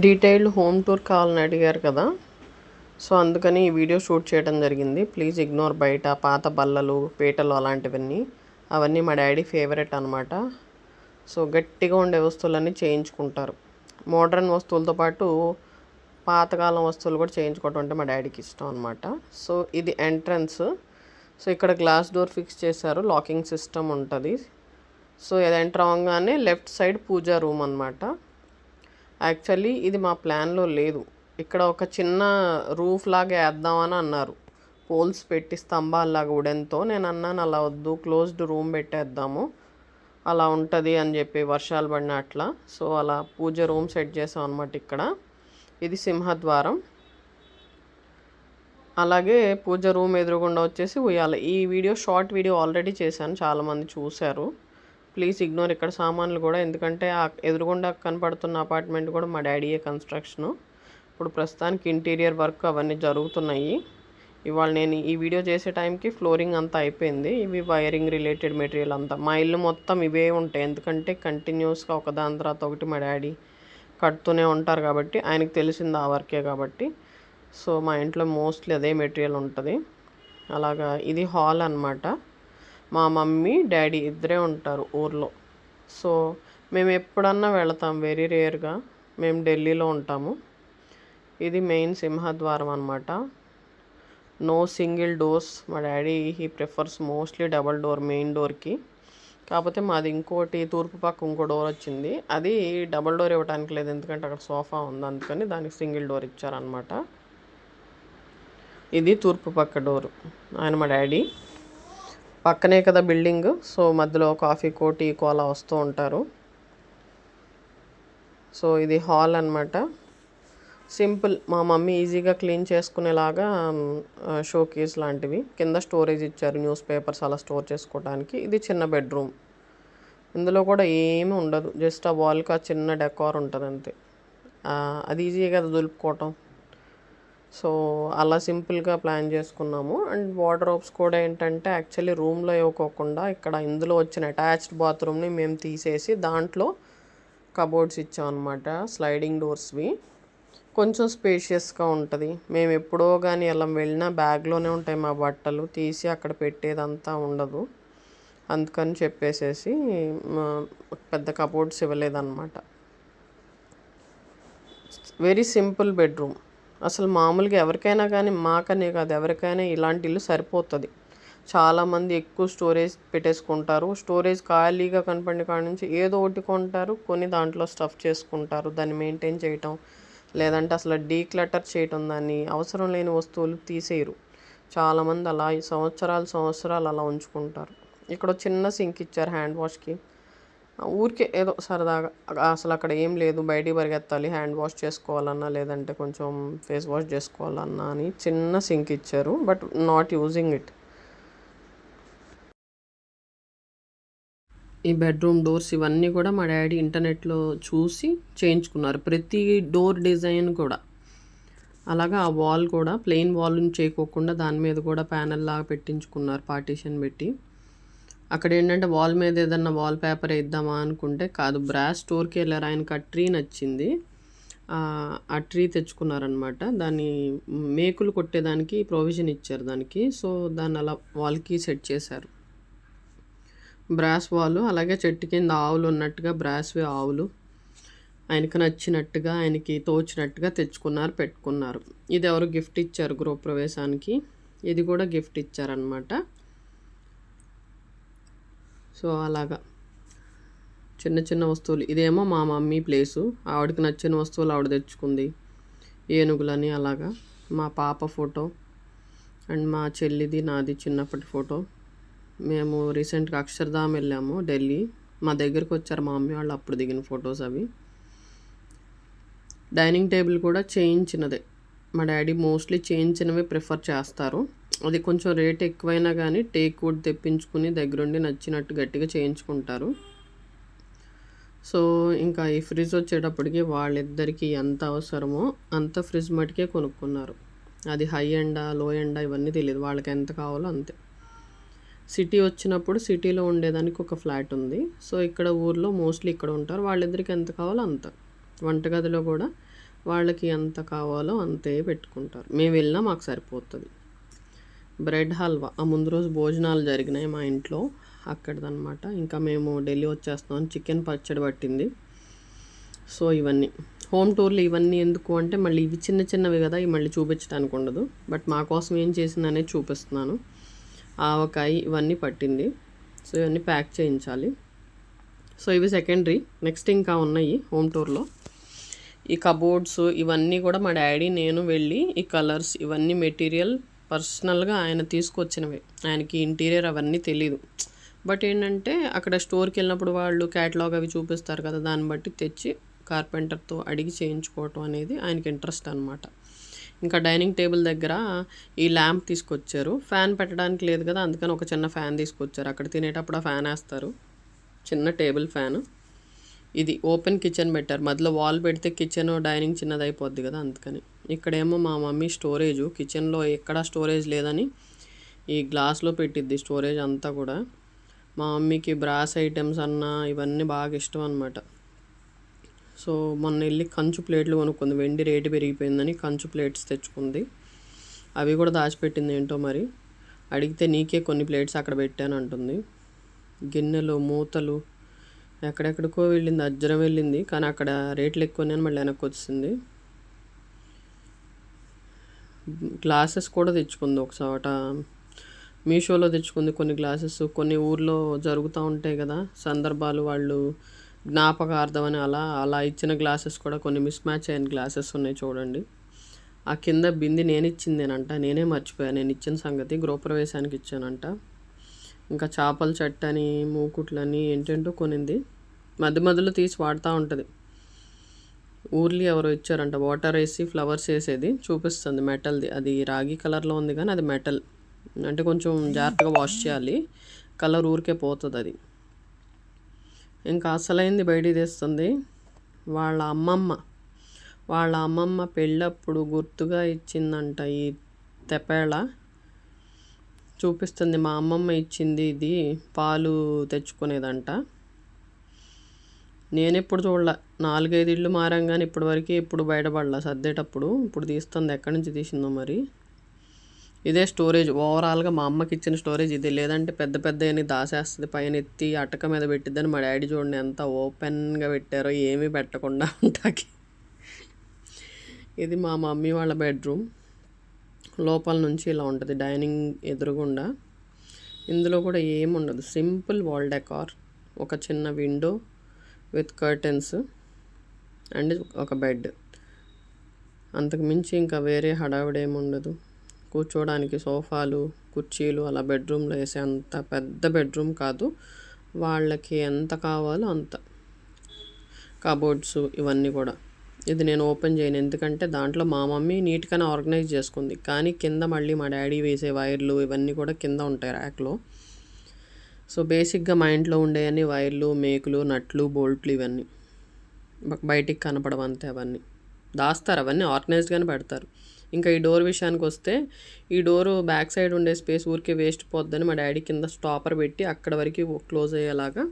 Detailed home tour కావాలని అడిగారు కదా, సో అందుకని ఈ వీడియో షూట్ చేయడం జరిగింది. ప్లీజ్ ఇగ్నోర్ బయట పాత బల్లలు పీటలు అలాంటివన్నీ. అవన్నీ మా డాడీ ఫేవరెట్ అనమాట. సో గట్టిగా ఉండే వస్తువులన్నీ చేయించుకుంటారు. మోడ్రన్ వస్తువులతో పాటు పాతకాలం వస్తువులు కూడా చేయించుకోవడం అంటే మా డాడీకి ఇష్టం అనమాట. సో ఇది ఎంట్రన్స్. సో ఇక్కడ గ్లాస్ డోర్ ఫిక్స్ చేశారు, లాకింగ్ సిస్టమ్ ఉంటుంది. సో ఇది ఎంటర్ అవ్వగానే లెఫ్ట్ సైడ్ పూజా రూమ్ అనమాట. యాక్చువల్లీ ఇది మా ప్లాన్లో లేదు. ఇక్కడ ఒక చిన్న రూఫ్ లాగా వేద్దామని అన్నారు, పోల్స్ పెట్టి స్తంభాల్లాగా ఉడెన్తో. నేను అన్నాను అలా వద్దు, క్లోజ్డ్ రూమ్ పెట్టేద్దాము, అలా ఉంటుంది అని చెప్పి వర్షాలు పడిన అట్లా. సో అలా పూజ రూమ్ సెట్ చేసాం అనమాట. ఇక్కడ ఇది సింహద్వారం. అలాగే పూజ రూమ్ ఎదురుగుండా వచ్చేసి ఉయ్యాల. ఈ వీడియో షార్ట్ వీడియో ఆల్రెడీ చేశాను, చాలామంది చూశారు. ప్లీజ్ ఇగ్నోర్ ఇక్కడ సామాన్లు కూడా, ఎందుకంటే ఆ ఎదురుగుండా కనపడుతున్న అపార్ట్మెంట్ కూడా మా డాడీయే కన్స్ట్రక్షను. ఇప్పుడు ప్రస్తుతానికి ఇంటీరియర్ వర్క్ అవన్నీ జరుగుతున్నాయి. ఇవాళ నేను ఈ వీడియో చేసే టైంకి ఫ్లోరింగ్ అంతా అయిపోయింది. ఇవి వైరింగ్ రిలేటెడ్ మెటీరియల్ అంతా. మా ఇల్లు మొత్తం ఇవే ఉంటాయి, ఎందుకంటే కంటిన్యూస్గా ఒకదాని తర్వాత ఒకటి మా డాడీ కడుతూనే ఉంటారు కాబట్టి, ఆయనకు తెలిసింది ఆ వర్కే కాబట్టి. సో మా ఇంట్లో మోస్ట్లీ అదే మెటీరియల్ ఉంటుంది. అలాగా ఇది హాల్ అన్నమాట. మా మమ్మీ డాడీ ఇద్దరే ఉంటారు ఊర్లో. సో మేము ఎప్పుడన్నా వెళతాం, వెరీ రేర్గా. మేము ఢిల్లీలో ఉంటాము. ఇది మెయిన్ సింహద్వారం అనమాట. No single doors. మా daddy he prefers mostly double door main డోర్కి. కాకపోతే మాది ఇంకోటి తూర్పు పక్క ఇంకో డోర్ వచ్చింది, అది డబల్ డోర్ ఇవ్వడానికి లేదు, ఎందుకంటే అక్కడ సోఫా ఉంది, అందుకని దానికి సింగిల్ డోర్ ఇచ్చారనమాట. ఇది తూర్పు పక్క డోరు. ఆయన మా డాడీ పక్కనే కదా బిల్డింగ్, సో మధ్యలో కాఫీ టీ కోలా వస్తూ ఉంటారు. సో ఇది హాల్ అనమాట. సింపుల్, మా మమ్మీ ఈజీగా క్లీన్ చేసుకునేలాగా షోకేస్ లాంటివి. కింద స్టోరేజ్ ఇచ్చారు, న్యూస్ పేపర్స్ అలా స్టోర్ చేసుకోవడానికి. ఇది చిన్న బెడ్రూమ్. ఇందులో కూడా ఏమీ ఉండదు, జస్ట్ ఆ వాల్కి ఆ చిన్న డెకార్ ఉంటుంది అంతే. అది ఈజీగా దులుపుకోవటం. సో అలా సింపుల్గా ప్లాన్ చేసుకున్నాము. అండ్ వార్డ్రోబ్స్ కూడా ఏంటంటే యాక్చువల్లీ రూమ్లో ఇవ్వకోకుండా ఇక్కడ ఇందులో వచ్చిన అటాచ్డ్ బాత్రూమ్ని మేము తీసేసి దాంట్లో కబోర్డ్స్ ఇచ్చామన్నమాట, స్లైడింగ్ డోర్స్వి. కొంచెం స్పేషియస్గా ఉంటుంది. మేము ఎప్పుడో కానీ అలా వెళ్ళినా బ్యాగ్లోనే ఉంటాయి మా బట్టలు, తీసి అక్కడ పెట్టేదంతా ఉండదు. అందుకని చెప్పేసేసి పెద్ద కబోర్డ్స్ ఇవ్వలేదన్నమాట. Very simple bedroom. అసలు మామూలుగా ఎవరికైనా కానీ, మాకనే కాదు ఎవరికైనా ఇలాంటి ఇల్లు సరిపోతుంది. చాలామంది ఎక్కువ స్టోరేజ్ పెట్టేసుకుంటారు. స్టోరేజ్ ఖాళీగా కనపడిన కాడ నుంచి ఏదో ఒకటి కొంటారు, కొన్ని దాంట్లో స్టఫ్ చేసుకుంటారు. దాన్ని మెయింటైన్ చేయటం, లేదంటే అసలు డీక్లటర్ చేయటం, దాన్ని అవసరం లేని వస్తువులు తీసేయరు. చాలామంది అలా సంవత్సరాలు అలా ఉంచుకుంటారు. ఇక్కడ చిన్న సింక్ ఇచ్చారు హ్యాండ్ వాష్కి, ఊరికే ఏదో సరదాగా. అసలు అక్కడ ఏం లేదు, బయటికి పరిగెత్తాలి హ్యాండ్ వాష్ చేసుకోవాలన్నా, లేదంటే కొంచెం ఫేస్ వాష్ చేసుకోవాలన్నా అని చిన్న సింక్ ఇచ్చారు, బట్ నాట్ యూజింగ్ ఇట్. ఈ బెడ్రూమ్ డోర్స్ ఇవన్నీ కూడా మా డాడీ ఇంటర్నెట్లో చూసి చేయించుకున్నారు, ప్రతి డోర్ డిజైన్ కూడా. అలాగా ఆ వాల్ కూడా ప్లెయిన్ వాల్ని చేయకోకుండా దాని మీద కూడా ప్యానెల్ లాగా పెట్టించుకున్నారు, పార్టీషన్ పెట్టి. అక్కడ ఏంటంటే వాల్ మీద ఏదన్నా వాల్ పేపర్ వేద్దామా అనుకుంటే కాదు, బ్రాస్ స్టోర్కి వెళ్ళారు. ఆయనకు ఆ ట్రీ నచ్చింది, ఆ ట్రీ తెచ్చుకున్నారనమాట. దాన్ని మేకులు కొట్టేదానికి ప్రొవిజన్ ఇచ్చారు దానికి. సో దాన్ని అలా వాల్కి సెట్ చేశారు, బ్రాస్ వాల్. అలాగే చెట్టు కింద ఆవులు ఉన్నట్టుగా బ్రాస్వి ఆవులు ఆయనకు నచ్చినట్టుగా, ఆయనకి తోచినట్టుగా తెచ్చుకున్నారు, పెట్టుకున్నారు. ఇది ఎవరు గిఫ్ట్ ఇచ్చారు గృహప్రవేశానికి, ఇది కూడా గిఫ్ట్ ఇచ్చారనమాట. సో అలాగా చిన్న చిన్న వస్తువులు. ఇదేమో మా మమ్మీ ప్లేసు, ఆవిడకి నచ్చిన వస్తువులు ఆవిడ తెచ్చుకుంది, ఏనుగులని. అలాగా మా పాప ఫోటో అండ్ మా చెల్లిది నాది చిన్నప్పటి ఫోటో. మేము రీసెంట్గా అక్షర్ధామ్ వెళ్ళాము ఢిల్లీ, మా దగ్గరికి వచ్చారు మా మమ్మీ వాళ్ళు, అప్పుడు దిగిన ఫొటోస్ అవి. డైనింగ్ టేబుల్ కూడా చేయించినదే, మా డాడీ మోస్ట్లీ చేయించినవి ప్రిఫర్ చేస్తారు. అది కొంచెం రేట్ ఎక్కువైనా కానీ టేక్ వుడ్ తెప్పించుకుని దగ్గరుండి నచ్చినట్టు గట్టిగా చేయించుకుంటారు. సో ఇంకా ఈ ఫ్రిడ్జ్ వచ్చేటప్పటికి వాళ్ళిద్దరికీ ఎంత అవసరమో అంత ఫ్రిడ్జ్ మటుకే కొనుక్కున్నారు. అది హై ఎండా లో ఎండా ఇవన్నీ తెలియదు, వాళ్ళకి ఎంత కావాలో అంతే. సిటీ వచ్చినప్పుడు సిటీలో ఉండేదానికి ఒక ఫ్లాట్ ఉంది, సో ఇక్కడ ఊర్లో మోస్ట్లీ ఇక్కడ ఉంటారు. వాళ్ళిద్దరికి ఎంత కావాలో అంత. వంటగదిలో కూడా వాళ్ళకి ఎంత కావాలో అంతే పెట్టుకుంటారు. మేము వెళ్ళినా మాకు సరిపోతుంది. బ్రెడ్ హల్వా ముందు రోజు భోజనాలు జరిగినాయి మా ఇంట్లో, అక్కడిదనమాట. ఇంకా మేము ఢిల్లీ వచ్చేస్తాం. చికెన్ పచ్చడి పట్టింది. సో ఇవన్నీ హోమ్ టూర్లు ఇవన్నీ ఎందుకు అంటే మళ్ళీ ఇవి చిన్న చిన్నవి కదా, ఇవి మళ్ళీ చూపించడానికి ఉండదు. బట్ మా కోసం ఏం చేసిందనేది చూపిస్తున్నాను. ఆవకాయ ఇవన్నీ పట్టింది. సో ఇవన్నీ ప్యాక్ చేయించాలి. సో ఇవి సెకండరీ. నెక్స్ట్ ఇంకా ఉన్నాయి హోమ్ టూర్లో. ఈ కబోర్డ్స్ ఇవన్నీ కూడా మా డాడీ నేను వెళ్ళి ఈ కలర్స్ ఇవన్నీ మెటీరియల్ పర్సనల్గా ఆయన తీసుకొచ్చినవి. ఆయనకి ఇంటీరియర్ అవన్నీ తెలీదు. బట్ ఏంటంటే అక్కడ స్టోర్కి వెళ్ళినప్పుడు వాళ్ళు క్యాటలాగ్ అవి చూపిస్తారు కదా, దాన్ని బట్టి తెచ్చి కార్పెంటర్తో అడిగి చేయించుకోవటం అనేది ఆయనకి ఇంట్రెస్ట్ అనమాట. ఇంకా డైనింగ్ టేబుల్ దగ్గర ఈ ల్యాంప్ తీసుకొచ్చారు. ఫ్యాన్ పెట్టడానికి లేదు కదా, అందుకని ఒక చిన్న ఫ్యాన్ తీసుకొచ్చారు. అక్కడ తినేటప్పుడు ఆ ఫ్యాన్ వేస్తారు, చిన్న టేబుల్ ఫ్యాన్. ఇది ఓపెన్ కిచెన్ పెట్టారు. మధ్యలో వాల్ పెడితే కిచెన్ డైనింగ్ చిన్నది అయిపోద్ది కదా, అందుకని. ఇక్కడేమో మా మమ్మీ స్టోరేజు, కిచెన్లో ఎక్కడా స్టోరేజ్ లేదని ఈ గ్లాస్లో పెట్టిద్ది స్టోరేజ్ అంతా కూడా. మా మమ్మీకి బ్రాస్ ఐటమ్స్ అన్నా ఇవన్నీ బాగా ఇష్టం అనమాట. సో మొన్న వెళ్ళి కంచు ప్లేట్లు కొనుక్కుంది. వెండి రేటు పెరిగిపోయిందని కంచు ప్లేట్స్ తెచ్చుకుంది. అవి కూడా దాచిపెట్టింది ఏంటో మరి. అడిగితే నీకే కొన్ని ప్లేట్స్ అక్కడ పెట్టాను అంటుంది. గిన్నెలు మూతలు ఎక్కడెక్కడికో వెళ్ళింది, అజ్జరం వెళ్ళింది. కానీ అక్కడ రేట్లు ఎక్కువనే మళ్ళీ వెనక్కి వచ్చింది. గ్లాసెస్ కూడా తెచ్చుకుంది ఒకసాట. మీషోలో తెచ్చుకుంది కొన్ని గ్లాసెస్. కొన్ని ఊర్లో జరుగుతూ ఉంటాయి కదా సందర్భాలు, వాళ్ళు జ్ఞాపకార్థం అని అలా ఇచ్చిన గ్లాసెస్ కూడా కొన్ని మిస్ మ్యాచ్ అయిన గ్లాసెస్ ఉన్నాయి చూడండి. ఆ కింద బింది నేను ఇచ్చిందేనంట, నేనే మర్చిపోయాను నేను ఇచ్చిన సంగతి. గృహప్రవేశానికి ఇచ్చానంట. ఇంకా చేపల చెట్టని మూకుట్లని ఏంటంటో కొనింది. మధ్య మధ్యలో తీసి వాడుతూ ఉంటుంది. ఊర్లీ ఎవరో ఇచ్చారంట, వాటర్ వేసి ఫ్లవర్స్ వేసేది చూపిస్తుంది, మెటల్ది. అది రాగి కలర్లో ఉంది కానీ అది మెటల్. అంటే కొంచెం జాగ్రత్తగా వాష్ చేయాలి, కలర్ ఊరికే పోతుంది అది. ఇంకా అసలైంది బయటికి తెస్తుంది. వాళ్ళ అమ్మమ్మ పెళ్ళప్పుడు గుర్తుగా ఇచ్చిందంట ఈ తెపేళ. చూపిస్తుంది, మా అమ్మమ్మ ఇచ్చింది ఇది, పాలు తెచ్చుకునేదంట. నేనెప్పుడు చూడలే, 4-5 ఇళ్ళు మారాం కానీ ఇప్పటివరకు ఎప్పుడు బయటపడలా సర్దేటప్పుడు. ఇప్పుడు తీస్తుంది, ఎక్కడి నుంచి తీసిందో మరి. ఇదే స్టోరేజ్ ఓవరాల్గా మా అమ్మకి ఇచ్చిన స్టోరేజ్ ఇదే. లేదంటే పెద్ద పెద్దవన్నీ దాసేస్తుంది, పైన ఎత్తి అటక మీద పెట్టిద్దని. మా డాడీ చూడండి ఎంత ఓపెన్గా పెట్టారో, ఏమీ పెట్టకుండా ఉంటాకి. ఇది మా మమ్మీ వాళ్ళ బెడ్రూమ్. లోపల నుంచి ఇలా ఉంటుంది డైనింగ్ ఎదురుగుండా. ఇందులో కూడా ఏముండదు, సింపుల్ వాల్ డెకార్. ఒక చిన్న విండో విత్ కర్టెన్స్ అండ్ ఒక బెడ్. అంతకు మించి ఇంకా వేరే హడావిడేముండదు. కూర్చోడానికి సోఫాలు కుర్చీలు అలా బెడ్రూమ్లో వేసే అంత పెద్ద బెడ్రూమ్ కాదు. వాళ్ళకి ఎంత కావాలో అంత. కబోర్డ్స్ ఇవన్నీ కూడా. ఇది నేను ఓపెన్ చేయను, ఎందుకంటే దాంట్లో మా మమ్మీ నీట్గానే ఆర్గనైజ్ చేసుకుంది. కానీ కింద మళ్ళీ మా డాడీ వేసే వైర్లు ఇవన్నీ కూడా కింద ఉంటాయి ర్యాక్లో. సో బేసిక్గా మా ఇంట్లో ఉండేవన్నీ వైర్లు, మేకులు, నట్లు, బోల్ట్లు ఇవన్నీ బయటికి కనపడవంతే. అవన్నీ దాస్తారు, అవన్నీ ఆర్గనైజ్గానే పెడతారు. ఇంకా ఈ డోర్ విషయానికి వస్తే, ఈ డోరు బ్యాక్ సైడ్ ఉండే స్పేస్ ఊరికే వేస్ట్ పోద్దని మా డాడీ కింద స్టాపర్ పెట్టి అక్కడ వరకు క్లోజ్ అయ్యేలాగా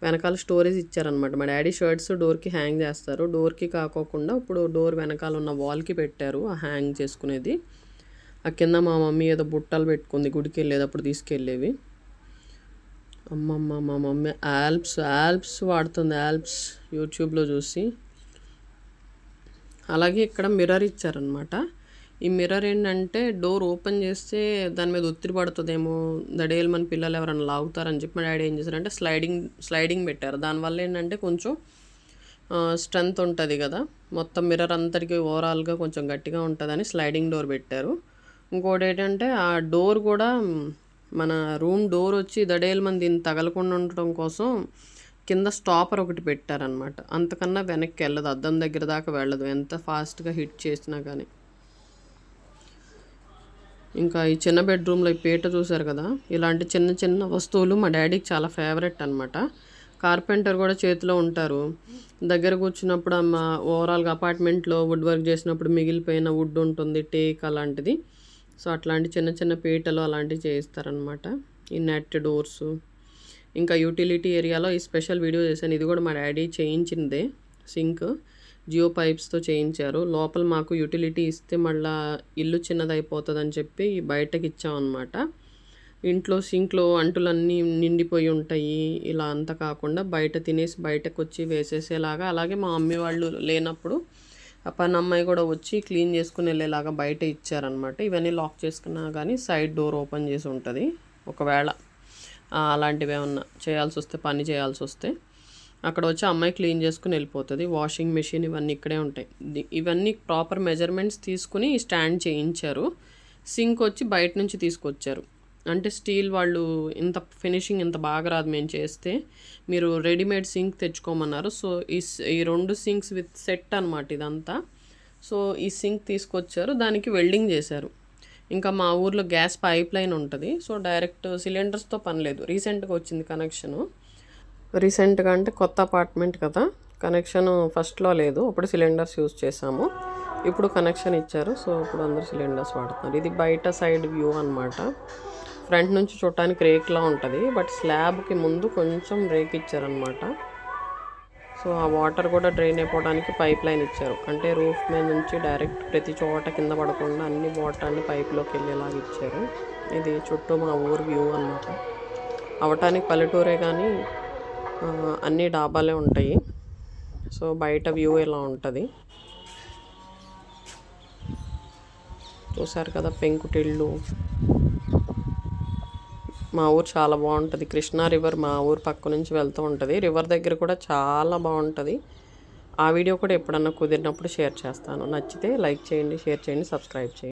వెనకాల స్టోరేజ్ ఇచ్చారనమాట. మా డాడీ షర్ట్స్ డోర్కి హ్యాంగ్ చేస్తారు. డోర్కి కాకోకుండా ఇప్పుడు డోర్ వెనకాల ఉన్న వాల్కి పెట్టారు ఆ హ్యాంగ్ చేసుకునేది. ఆ కింద మా మమ్మీ ఏదో బుట్టలు పెట్టుకుంది గుడికి వెళ్ళేటప్పుడు తీసుకెళ్ళేవి. అమ్మమ్మ మా మమ్మీ ఆల్ప్స్ వాడుతుంది, ఆల్ప్స్ యూట్యూబ్లో చూసి. అలాగే ఇక్కడ మిర్రర్ ఇచ్చారనమాట. ఈ మిర్రర్ ఏంటంటే డోర్ ఓపెన్ చేస్తే దాని మీద ఒత్తిడి పడుతుందేమో, దడేలు మన పిల్లలు ఎవరైనా లాగుతారని చెప్పి మా డాడీ ఏం చేశారంటే స్లైడింగ్ పెట్టారు. దానివల్ల ఏంటంటే కొంచెం స్ట్రెంత్ ఉంటుంది కదా, మొత్తం మిర్రర్ అంతటికి ఓవరాల్గా కొంచెం గట్టిగా ఉంటుందని స్లైడింగ్ డోర్ పెట్టారు. ఇంకోటి ఏంటంటే ఆ డోర్ కూడా మన రూమ్ డోర్ వచ్చి దడేలు మన దీన్ని తగలకుండా ఉండటం కోసం కింద స్టాపర్ ఒకటి పెట్టారనమాట. అంతకన్నా వెనక్కి వెళ్ళదు, అద్దం దగ్గర దాకా వెళ్ళదు ఎంత ఫాస్ట్గా హిట్ చేసినా కానీ. ఇంకా ఈ చిన్న బెడ్రూమ్లో ఈ పీట చూసారు కదా, ఇలాంటి చిన్న చిన్న వస్తువులు మా డాడీకి చాలా ఫేవరెట్ అనమాట. కార్పెంటర్ కూడా చేతిలో ఉంటారు. దగ్గర కూర్చున్నప్పుడు ఓవరాల్గా అపార్ట్మెంట్లో వుడ్ వర్క్ చేసినప్పుడు మిగిలిపోయిన వుడ్ ఉంటుంది, టేక్ అలాంటిది. సో అట్లాంటి చిన్న చిన్న పీటలు అలాంటివి చేయిస్తారనమాట. ఈ నెట్ డోర్స్. ఇంకా యూటిలిటీ ఏరియాలో ఈ స్పెషల్ వీడియో చేశాను. ఇది కూడా మా డాడీ చేయించిందే సింక్. జియో పైప్స్తో చేయించారు. లోపల మాకు యూటిలిటీ ఇస్తే మళ్ళీ ఇల్లు చిన్నదైపోతుందని చెప్పి బయటకి ఇచ్చామన్నమాట. ఇంట్లో సింక్లో అంటులన్నీ నిండిపోయి ఉంటాయి. ఇలా అంతా కాకుండా బయట తినేసి బయటకు వచ్చి వేసేసేలాగా, అలాగే మా మమ్మీ వాళ్ళు లేనప్పుడు ఆ పని అమ్మాయి కూడా వచ్చి క్లీన్ చేసుకుని వెళ్ళేలాగా బయట ఇచ్చారనమాట. ఇవన్నీ లాక్ చేసుకున్నా కానీ సైడ్ డోర్ ఓపెన్ చేసి ఉంటుంది. ఒకవేళ అలాంటివి ఏమన్నా చేయాల్సి వస్తే, పని చేయాల్సి వస్తే అక్కడ వచ్చి అమ్మాయి క్లీన్ చేసుకుని వెళ్ళిపోతుంది. వాషింగ్ మెషిన్ ఇవన్నీ ఇక్కడే ఉంటాయి. ఇవన్నీ ప్రాపర్ మెజర్మెంట్స్ తీసుకుని స్టాండ్ చేయించారు. సింక్ వచ్చి బయట నుంచి తీసుకొచ్చారు. అంటే స్టీల్ వాళ్ళు ఇంత ఫినిషింగ్ ఇంత బాగా రాదు మేము చేస్తే, మీరు రెడీమేడ్ సింక్ తెచ్చుకోమన్నారు. సో ఈ 2 సింక్స్ విత్ సెట్ అనమాట ఇదంతా. సో ఈ సింక్ తీసుకొచ్చారు, దానికి వెల్డింగ్ చేశారు. ఇంకా మా ఊర్లో గ్యాస్ పైప్ లైన్ ఉంటుంది. సో డైరెక్ట్ సిలిండర్స్తో పని లేదు. రీసెంట్గా వచ్చింది కనెక్షను. రీసెంట్గా అంటే కొత్త అపార్ట్మెంట్ కదా, కనెక్షన్ ఫస్ట్లో లేదు. అప్పుడు సిలిండర్స్ యూజ్ చేసాము, ఇప్పుడు కనెక్షన్ ఇచ్చారు. సో ఇప్పుడు అందరు సిలిండర్స్ వాడుతున్నారు. ఇది బయట సైడ్ వ్యూ అనమాట. ఫ్రంట్ నుంచి చూడటానికి రేక్లా ఉంటుంది, బట్ స్లాబ్కి ముందు కొంచెం రేక్ ఇచ్చారనమాట. సో ఆ వాటర్ కూడా డ్రైన్ అయిపోవడానికి పైప్ లైన్ ఇచ్చారు. అంటే రూఫ్ మీద నుంచి డైరెక్ట్ ప్రతి చోట కింద పడకుండా అన్ని వాటర్ అన్ని పైప్లోకి వెళ్ళేలాగా ఇచ్చారు. ఇది చుట్టూ మా ఊరు వ్యూ అనమాట. అవటానికి పల్లెటూరే కానీ అన్ని డాబాలే ఉంటాయి. సో బయట వ్యూ ఇలా ఉంటుంది. చూసారు కదా పెంకుటిళ్ళు. మా ఊరు చాలా బాగుంటుంది. కృష్ణా రివర్ మా ఊరు పక్క నుంచి వెళ్తూ ఉంటుంది. రివర్ దగ్గర కూడా చాలా బాగుంటుంది. ఆ వీడియో కూడా ఎప్పుడన్నా కుదిరినప్పుడు షేర్ చేస్తాను. నచ్చితే లైక్ చేయండి, షేర్ చేయండి, సబ్స్క్రైబ్ చేయండి.